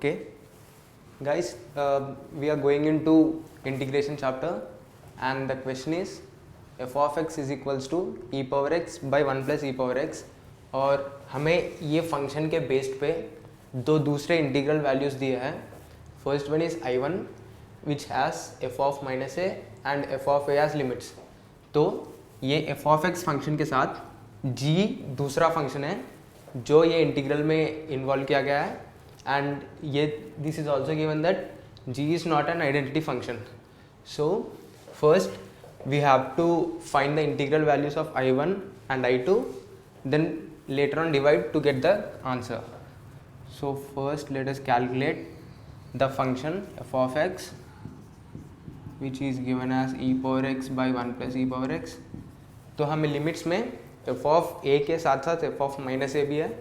Okay, guys, we are going into integration chapter, and the question is f of x is equals to e power x by 1 plus e power x. और हमें ये function के based पे दो दूसरे integral values दिए हैं. First one is I1 which has f of minus A and f of a as limits. तो ये f ऑफ x फंक्शन के साथ g दूसरा फंक्शन है जो ये इंटीग्रल में इन्वॉल्व किया गया है. And this is also given that g is not an identity function. So first we have to find the integral values of I1 and I2, then later on divide to get the answer. So first let us calculate the function f of x, which is given as e power x by 1 plus e power x. तो हमें limits में f of a के साथ साथ f of minus a भी है.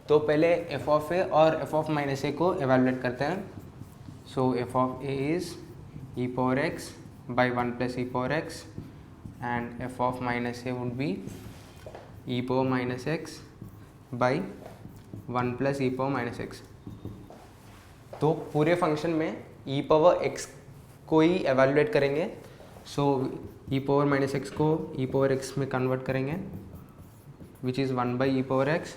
तो पहले f of a और f of माइनस a को एवेलुएट करते हैं. सो f of a is e power x by 1 plus e power x and f of minus a would be e power minus x by 1 plus e power minus x. तो पूरे function में e power x को ही evaluate करेंगे. सो e power minus x को e power x में convert करेंगे विच is 1 by e power x.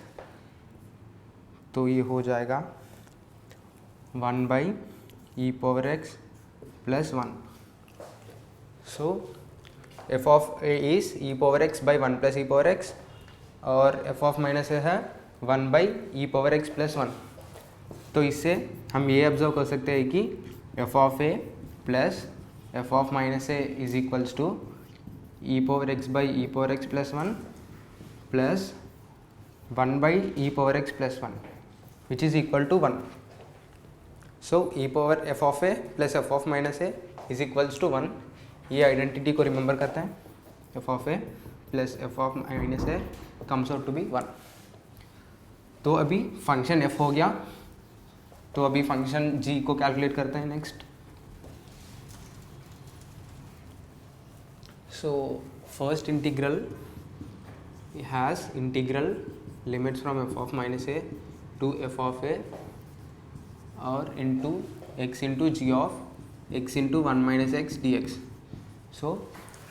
तो ये हो जाएगा 1 by e power x plus 1. So f of a is e power x by 1 plus e power x और f of minus a है 1 by e power x plus 1. तो इससे हम ये ऑब्जर्व कर सकते हैं कि f of a plus f of minus a is equals to e power x by e power x plus 1 plus 1 by e power x plus 1 which is equal to 1. So e power f of a plus f of minus a is equals to 1. ये identity को remember करता है. f of a plus f of minus a comes out to be 1. तो अभी function f हो गया. तो अभी फंक्शन g को कैलकुलेट करते हैं next. So first integral has integral limits from f of minus a to f of a और into x into g of x into 1 minus x dx. सो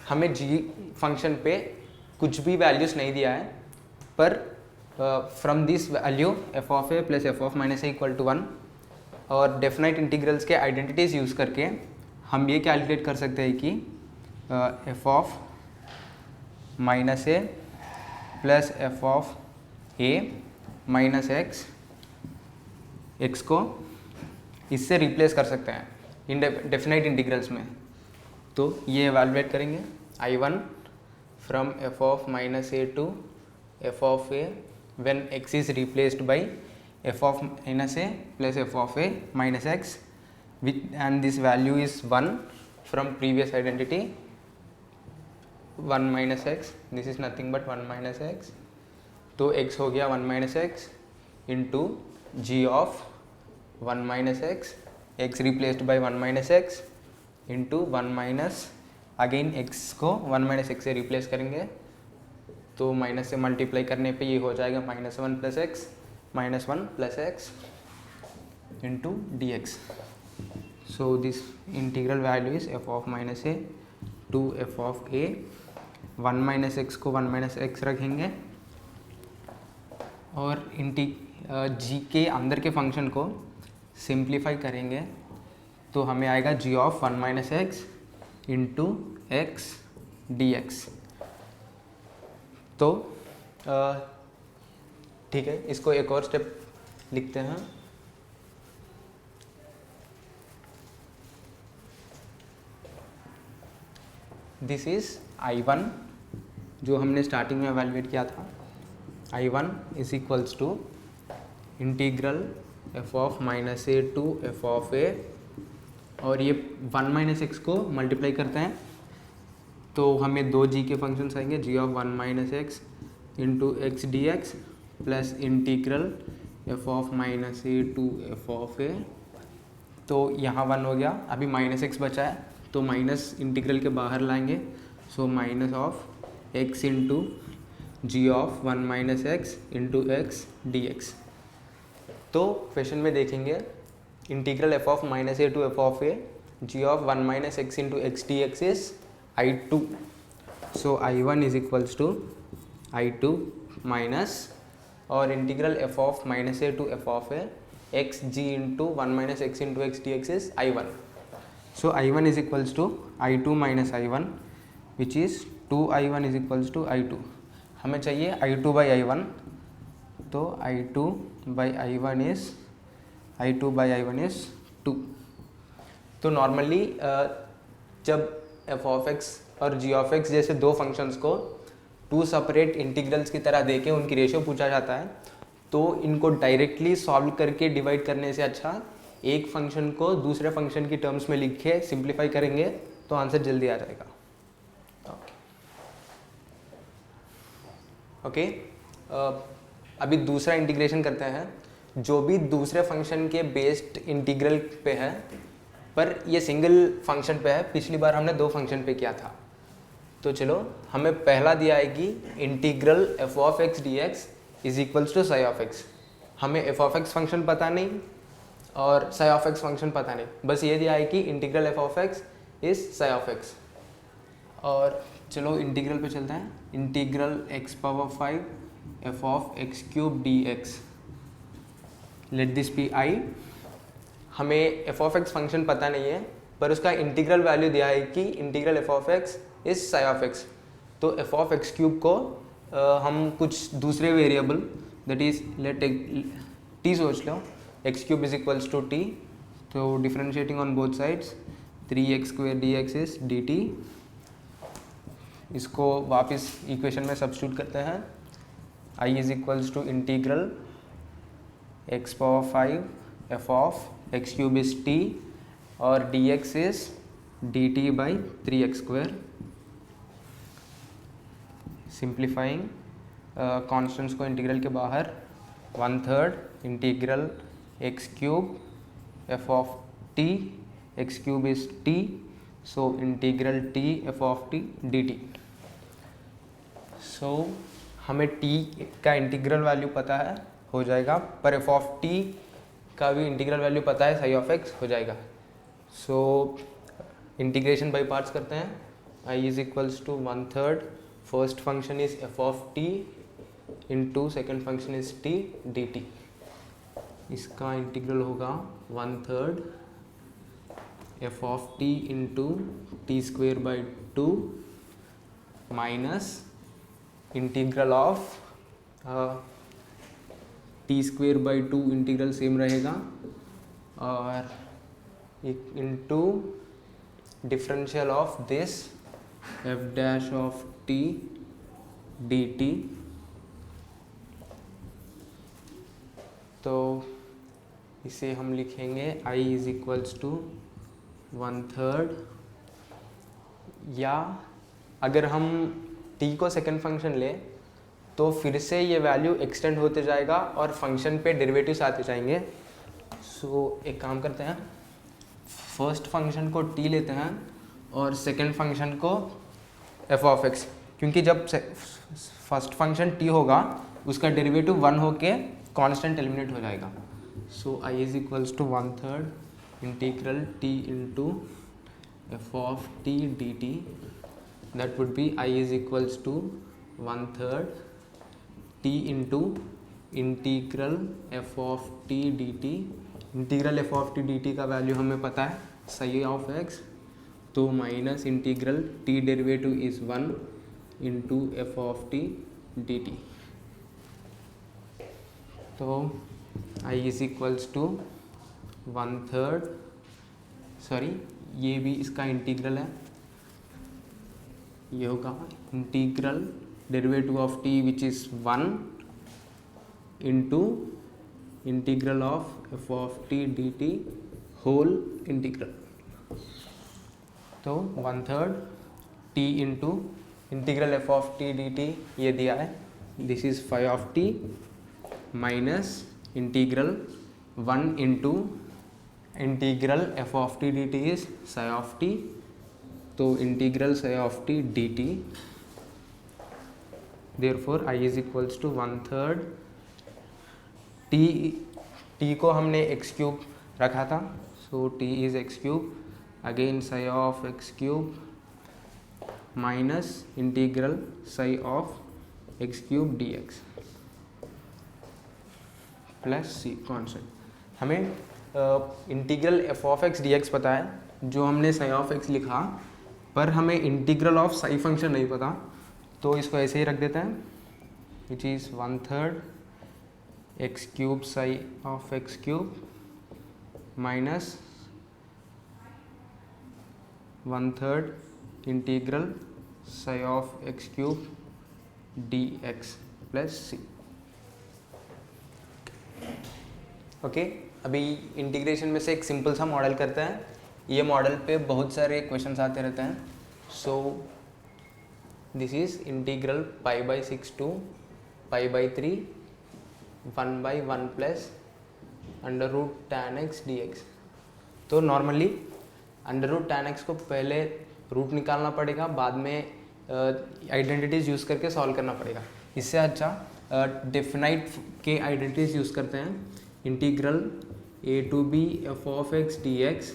हमें g function पे कुछ भी values नहीं दिया है, पर from this value f of a plus f of minus a equal to 1 और डेफिनाइट इंटीग्रल्स के आइडेंटिटीज़ यूज़ करके हम ये कैलकुलेट कर सकते हैं कि f of minus a plus f of a minus x को इससे रिप्लेस कर सकते हैं इन डेफिनाइट इंटीग्रल्स में. तो ये एवेलुएट करेंगे I1 from f of minus a to f of a when x is replaced by f of minus a plus f of a minus x and this value is 1 from previous identity 1 minus x. This is nothing but 1 minus x. तो x हो गया 1 minus x into g of 1 minus x replaced by 1 minus x into 1 minus again x को 1 minus x से replace करेंगे. तो minus से multiply करने पे ये हो जाएगा minus 1 plus x minus 1 plus x into d x. So this integral value is f of minus a to f of a. 1 minus x को 1 माइनस x रखेंगे और g के अंदर के फंक्शन को सिंप्लीफाई करेंगे तो हमें आएगा g of 1 minus x into x d x. तो ठीक है, इसको एक और स्टेप लिखते हैं. दिस इज I1 जो हमने स्टार्टिंग में एवेलुएट किया था. I1 is equals to integral f of minus a to f of a और ये 1 माइनस एक्स को मल्टीप्लाई करते हैं तो हमें दो g के फंक्शंस आएंगे g of 1 minus x into x d x plus integral f of minus a to f of a. तो यहाँ 1 हो गया, अभी माइनस एक्स बचा है तो माइनस इंटीग्रल के बाहर लाएंगे. So minus of x into g of 1 minus x into x d x. तो क्वेश्चन में देखेंगे integral f of minus a to f of a g of 1 minus x into x d x is I2. So I1 is equals to I2 minus और integral f of minus a to f of a x g into 1 minus x into x d x is I1. So I1 is equals to I2 minus I1 which is 2I1 is equals to I2. हमें चाहिए I2 by I1, तो I2 by I1 is 2. तो normally जब F of x और जी of x जैसे दो functions को to separate integrals की तरह देके उनकी रेशियो पूछा जाता है, तो इनको डायरेक्टली सॉल्व करके डिवाइड करने से अच्छा एक फंक्शन को दूसरे फंक्शन की टर्म्स में लिख के सिंप्लीफाई करेंगे तो आंसर जल्दी आ जाएगा. ओके, अभी दूसरा इंटीग्रेशन करते हैं जो भी दूसरे फंक्शन के बेस्ड इंटीग्रल पे है, पर ये सिंगल फंक्शन पे है. पिछली बार हमने दो फंक्शन पे किया था. तो चलो, हमें पहला दिया है कि integral f of x d x is equals to psi of x. हमें एफ ऑफ एक्स फंक्शन पता नहीं और साई ऑफ एक्स फंक्शन पता नहीं, बस ये दिया है कि integral f of x is psi of x. और चलो इंटीग्रल पे चलते हैं. Integral x power 5 f of x cube d x, let this be I. हमें एफ ऑफ एक्स फंक्शन पता नहीं है, पर उसका इंटीग्रल वैल्यू दिया है कि integral f of x is psi of x. तो एफ ऑफ एक्स क्यूब को हम कुछ दूसरे variable that is let t सोच लो. X cube is equals to t, तो differentiating on both sides 3x square d x is d t. इसको वापस इक्वेशन में सब्स्टिट्यूट करते हैं. I is equals to integral x power 5 f of x cube is t और d x is d t by 3x square. Simplifying constants को integral के बाहर 1/3 integral x cube f of t, x cube is t, so integral t f of t d t. So हमें t का integral value पता है, हो जाएगा, पर एफ ऑफ टी का भी इंटीग्रल वैल्यू पता है, साई ऑफ एक्स हो जाएगा. सो इंटीग्रेशन बाई पार्ट्स करते हैं. I is equals to 1/3 first function is f of t into second function is t d t. इसका इंटीग्रल होगा 1/3 f of t into t square by 2 minus integral of t square by 2, integral same रहेगा, और into differential of this f dash of t d t. तो इसे हम लिखेंगे i is equals to 1/3, या अगर हम t को सेकेंड फंक्शन ले तो फिर से ये वैल्यू एक्सटेंड होते जाएगा और फंक्शन पे डेरिवेटिव्स आते जाएंगे. सो एक काम करते हैं, फर्स्ट फंक्शन को t लेते हैं और सेकेंड फंक्शन को एफ ऑफ एक्स, क्योंकि जब फर्स्ट फंक्शन t होगा उसका डेरिवेटिव 1 होके कांस्टेंट एलिमिनेट हो जाएगा. सो i is equals to 1/3 integral t into f of t d t. That would be i is equals to 1/3 t into integral f of t d t. Integral f of t d t का value हमें पता है, psi of x, तो minus integral t derivative is 1 into f of t d t. तो i is equals to 1/3, sorry ये भी इसका integral है, ये होगा integral derivative of t which is 1 into integral of f of t d t whole integral. तो 1/3 t into integral f of t d t ये दिया है, this is 5 of t minus integral 1 into integral f of t d t is psi of t, तो integral psi of t d t. Therefore i is equals to 1/3 t को हमने x cube रखा था. So t is x cube, again psi of x cube minus integral psi of x cube dx plus c constant. हमें integral f of x d x पता है, जो हमने Sai of x लिखा, पर हमें इंटीग्रल ऑफ साई फंक्शन नहीं पता, तो इसको ऐसे ही रख देते हैं, which is 1/3 x cube psi of x cube minus 1/3 integral psi of x cube d x plus c. Okay, अभी इंटीग्रेशन में से एक सिंपल सा मॉडल करते हैं. ये मॉडल पे बहुत सारे क्वेश्चंस आते रहते हैं. So this is integral pi by 6 to pi by 3 1/1 plus under root tan x dx. तो normally under root tan x को पहले रूट निकालना पड़ेगा, बाद में आइडेंटिटीज़ यूज़ करके सॉल्व करना पड़ेगा. इससे अच्छा डेफिनाइट के आइडेंटिटीज़ यूज़ करते हैं. Integral a to b f of x dx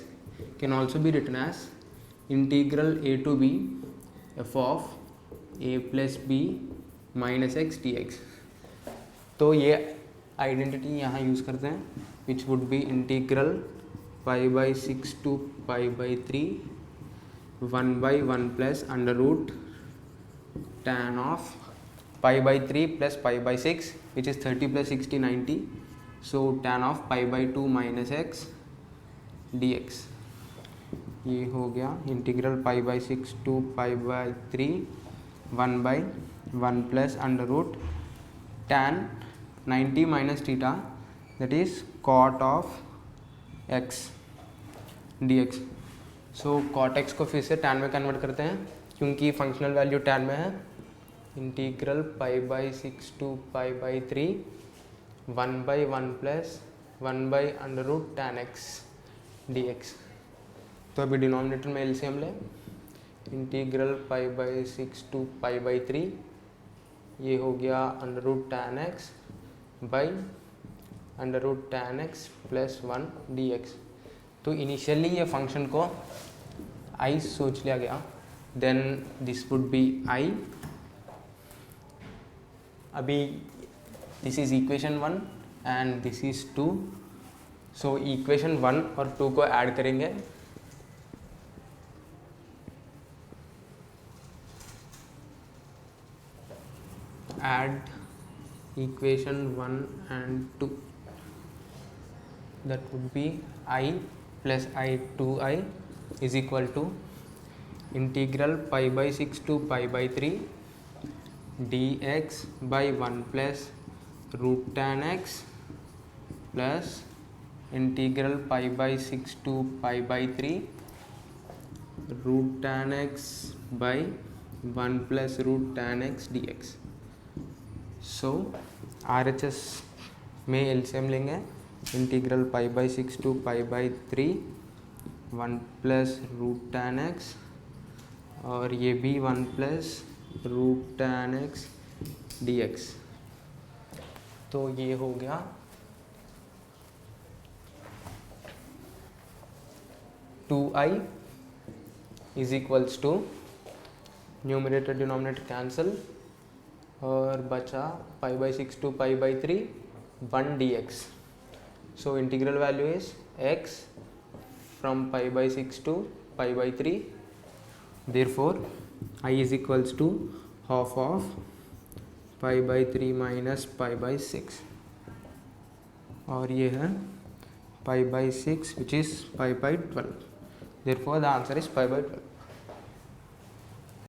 can also be written as integral a to b f of a plus b minus x dx. तो ये आइडेंटिटी यहाँ यूज़ करते हैं, which would be integral pi by 6 to pi by 3 1/1 plus under root tan of pi by 3 plus pi by 6 which is 30 plus 60 90. So tan of pi by 2 minus x dx. ये हो गया integral pi by 6 to pi by 3 1/1 plus under root tan 90 minus theta that is cot of x dx. So cot x को फिर से tan में convert करते हैं, क्योंकि फंक्शनल वैल्यू tan में है. Integral pi by 6 to pi by 3 1/1 plus 1 under root tan x dx. तो अभी डिनोमिनेटर में एलसीएम ले. Integral pi by 6 to pi by 3, ये हो गया under root tan x by under root tan x plus 1 dx. तो initially ये function को i सोच लिया गया, then this would be i. अभी this is equation 1 and this is 2. So equation 1 और 2 को ऐड करेंगे. Add equation 1 and 2, that would be i plus i 2i is equal to integral pi by 6 to pi by 3 dx by 1 plus root tan x plus integral pi by 6 to pi by 3 root tan x by 1 plus root tan x dx. So RHS में LCM लेंगे. Integral pi by 6 to pi by 3 1 plus root tan x, और ये भी 1 plus root tan x dx. तो ये हो गया two I is equals to numerator denominator cancel, और बचा pi by 6 to pi by 3 1 dx. So integral value is x from pi by 6 to pi by 3. Therefore I is equals to half of pi by 3 minus pi by 6, और ये है पाई by 6 which is pi by 12. Therefore the answer is pi by 12.